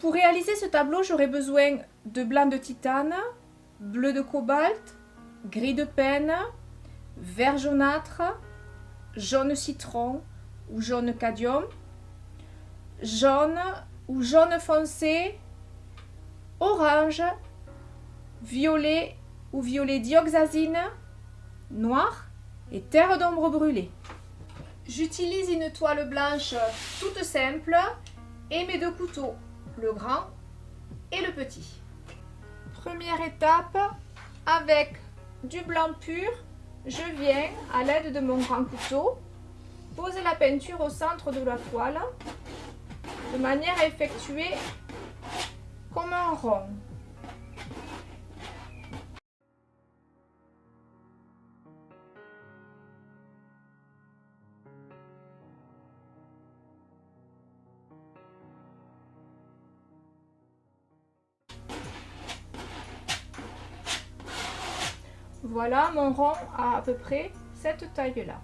Pour réaliser ce tableau, j'aurai besoin de blanc de titane, bleu de cobalt, gris de penne, vert jaunâtre, jaune citron ou jaune cadmium, jaune ou jaune foncé, orange, violet ou violet dioxazine, noir et terre d'ombre brûlée. J'utilise une toile blanche toute simple et mes deux couteaux, le grand et le petit. Première étape, avec du blanc pur, je viens, à l'aide de mon grand couteau, poser la peinture au centre de la toile, de manière à effectuer comme un rond. Voilà mon rond à peu près cette taille-là.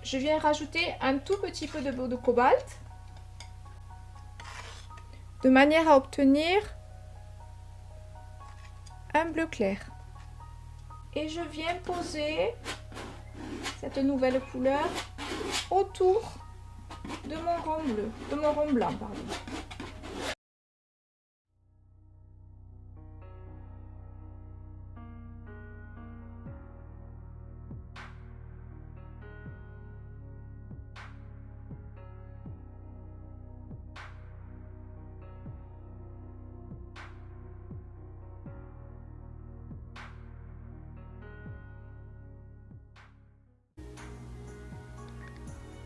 Je viens rajouter un tout petit peu de bleu de cobalt, de manière à obtenir un bleu clair. Et je viens poser cette nouvelle couleur autour de mon rond bleu, de mon rond blanc, pardon.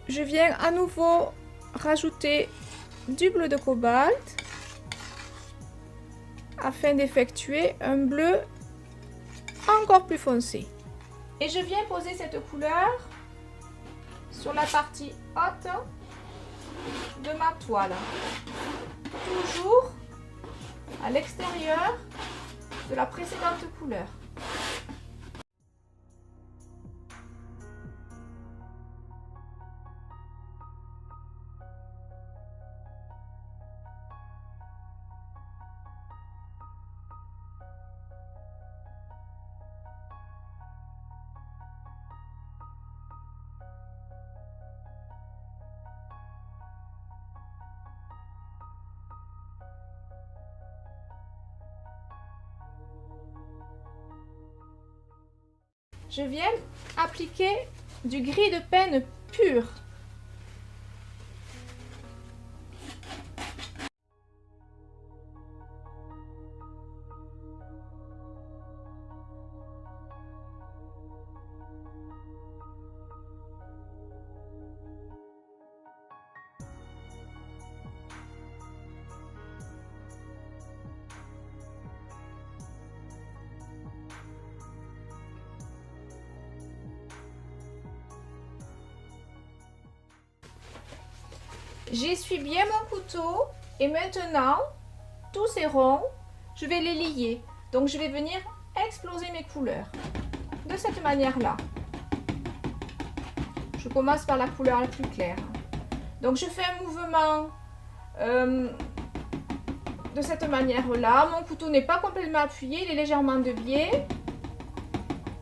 Je viens à nouveau rajouter du bleu de cobalt afin d'effectuer un bleu encore plus foncé. Et je viens poser cette couleur sur la partie haute de ma toile, toujours à l'extérieur de la précédente couleur. Je viens appliquer du gris de penne pur. J'essuie bien mon couteau et maintenant, tous ces ronds, je vais les lier. Donc je vais venir exploser mes couleurs de cette manière-là. Je commence par la couleur la plus claire. Donc je fais un mouvement de cette manière-là. Mon couteau n'est pas complètement appuyé, il est légèrement de biais.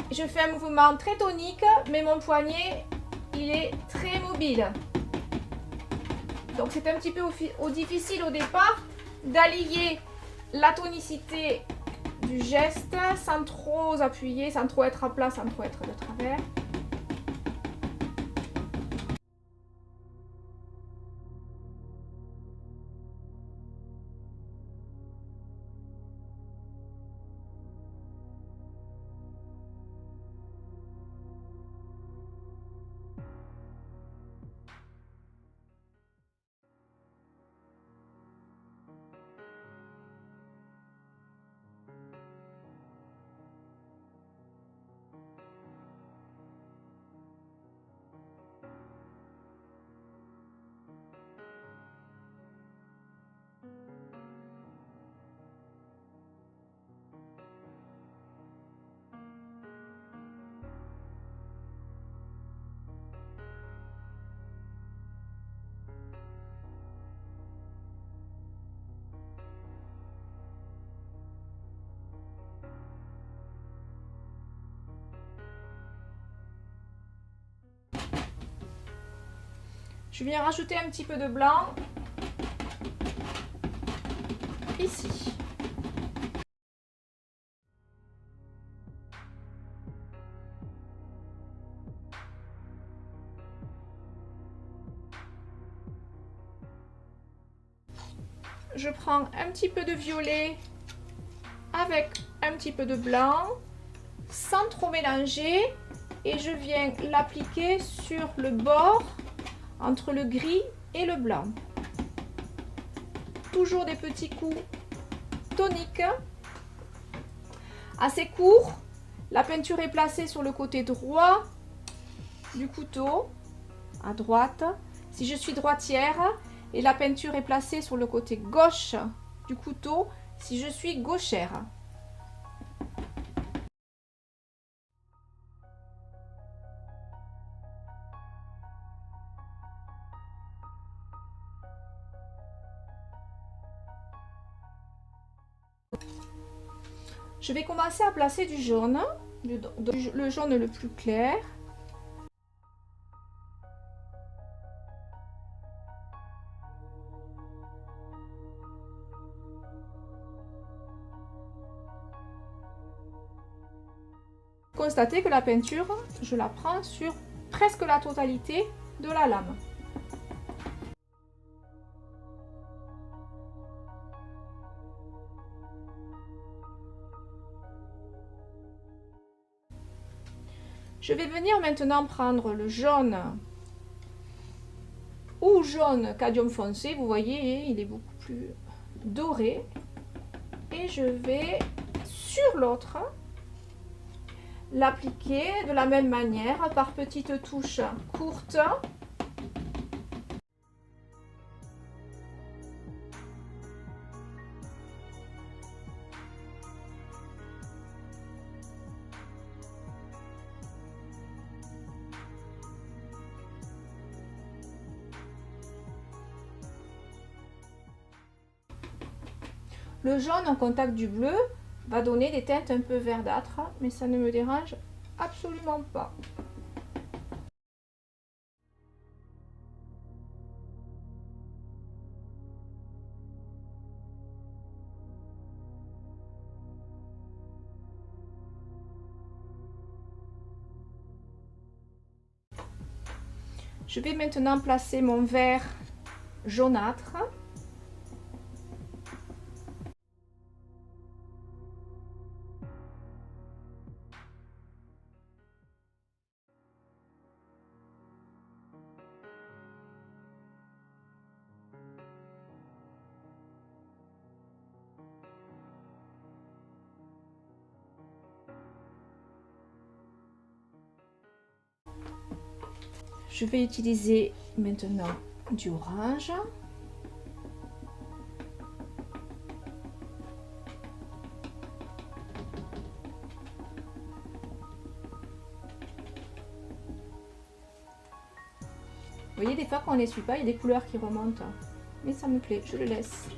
Je fais un mouvement très tonique, mais mon poignet, il est très mobile. Donc c'est un petit peu difficile au départ d'allier la tonicité du geste sans trop appuyer, sans trop être à plat, sans trop être de travers. Je viens rajouter un petit peu de blanc ici. Je prends un petit peu de violet avec un petit peu de blanc, sans trop mélanger, et je viens l'appliquer sur le bord entre le gris et le blanc. Toujours des petits coups toniques. Assez court. La peinture est placée sur le côté droit du couteau, à droite. Si je suis droitière, et la peinture est placée sur le côté gauche du couteau si je suis gauchère. Je vais commencer à placer du jaune, le jaune le plus clair. Constatez que la peinture, je la prends sur presque la totalité de la lame. Je vais venir maintenant prendre le jaune ou jaune cadmium foncé, vous voyez, il est beaucoup plus doré. Et je vais sur l'autre l'appliquer de la même manière par petites touches courtes. Le jaune en contact du bleu va donner des teintes un peu verdâtres, mais ça ne me dérange absolument pas. Je vais maintenant placer mon vert jaunâtre. Je vais utiliser maintenant du orange. Vous voyez, des fois quand on n'essuie pas, il y a des couleurs qui remontent. Mais ça me plaît, je le laisse.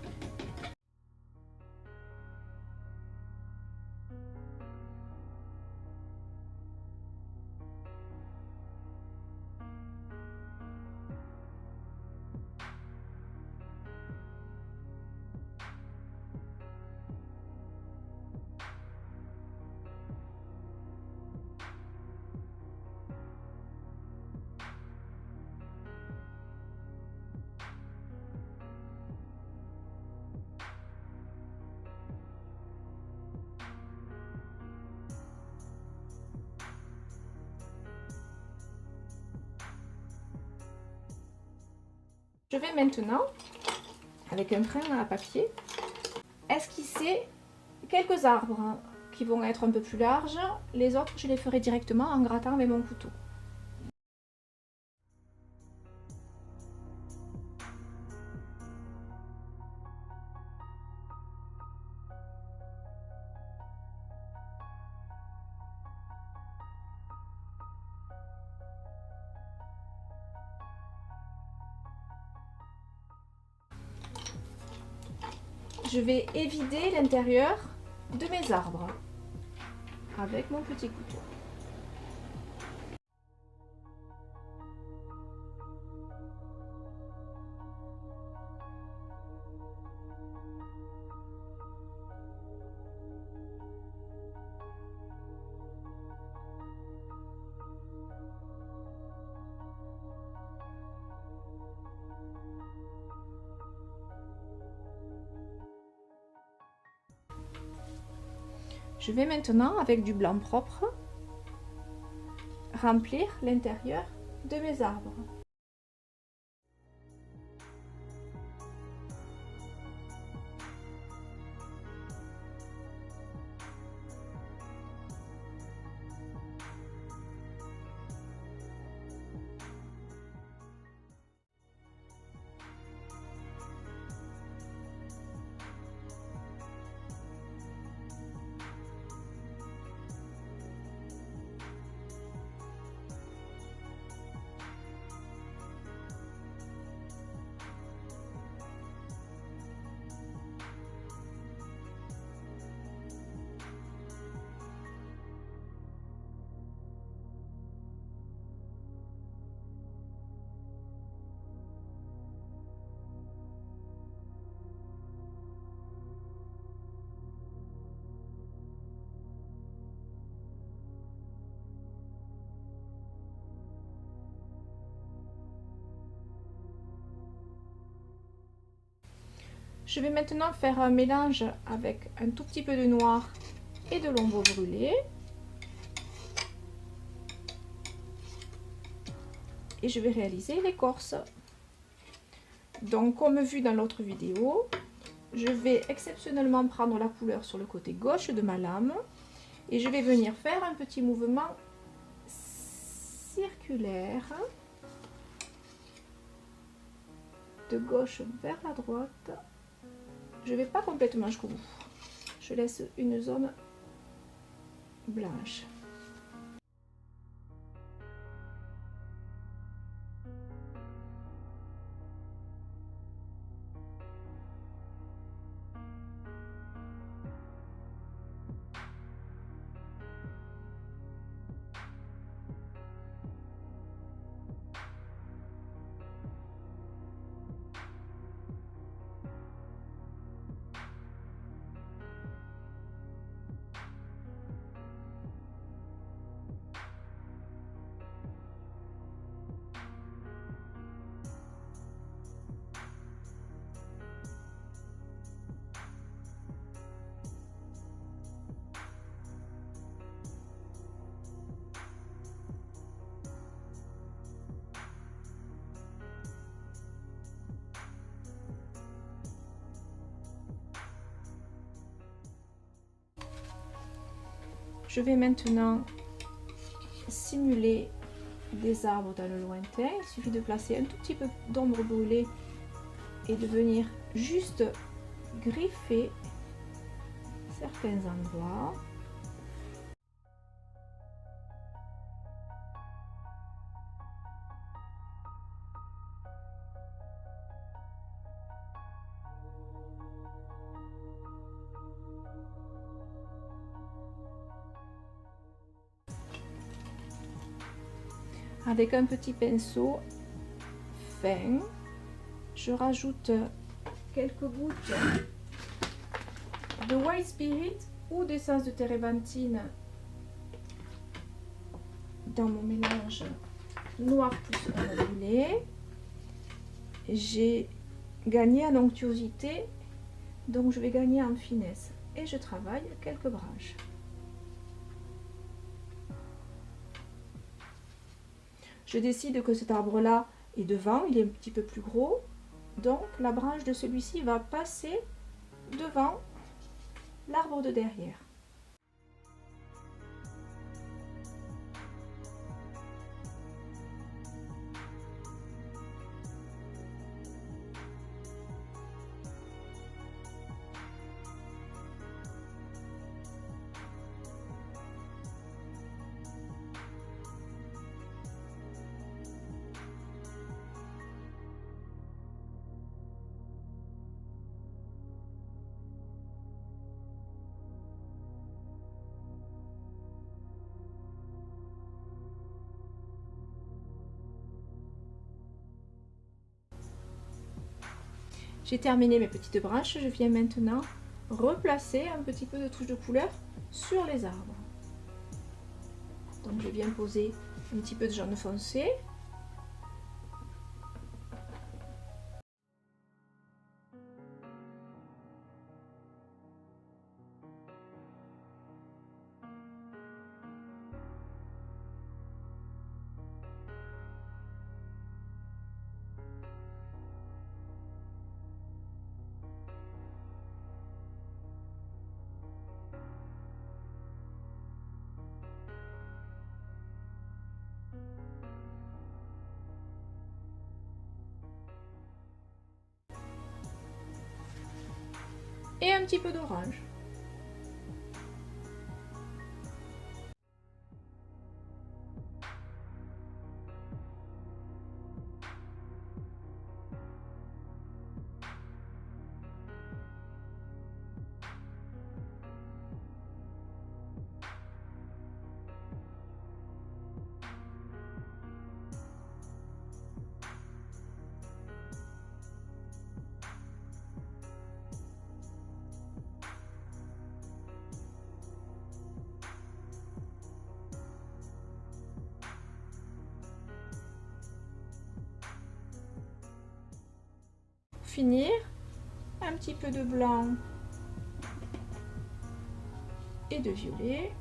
Je vais maintenant, avec un crayon à papier, esquisser quelques arbres qui vont être un peu plus larges. Les autres, je les ferai directement en grattant avec mon couteau. Je vais évider l'intérieur de mes arbres avec mon petit couteau. Je vais maintenant, avec du blanc propre, remplir l'intérieur de mes arbres. Je vais maintenant faire un mélange avec un tout petit peu de noir et de l'ombre brûlée. Et je vais réaliser l'écorce. Donc comme vu dans l'autre vidéo, je vais exceptionnellement prendre la couleur sur le côté gauche de ma lame et je vais venir faire un petit mouvement circulaire de gauche vers la droite. Je ne vais pas complètement jusqu'au bout. Je laisse une zone blanche. Je vais maintenant simuler des arbres dans le lointain. Il suffit de placer un tout petit peu d'ombre brûlée et de venir juste griffer certains endroits. Avec un petit pinceau fin, je rajoute quelques gouttes de White Spirit ou d'essence de térébenthine dans mon mélange noir plus ombre brûlée. J'ai gagné en onctuosité, donc je vais gagner en finesse et je travaille quelques branches. Je décide que cet arbre-là est devant, il est un petit peu plus gros, donc la branche de celui-ci va passer devant l'arbre de derrière. J'ai terminé mes petites branches, je viens maintenant replacer un petit peu de touche de couleur sur les arbres. Donc je viens poser un petit peu de jaune foncé. et un petit peu d'orange. Finir, un petit peu de blanc et de violet.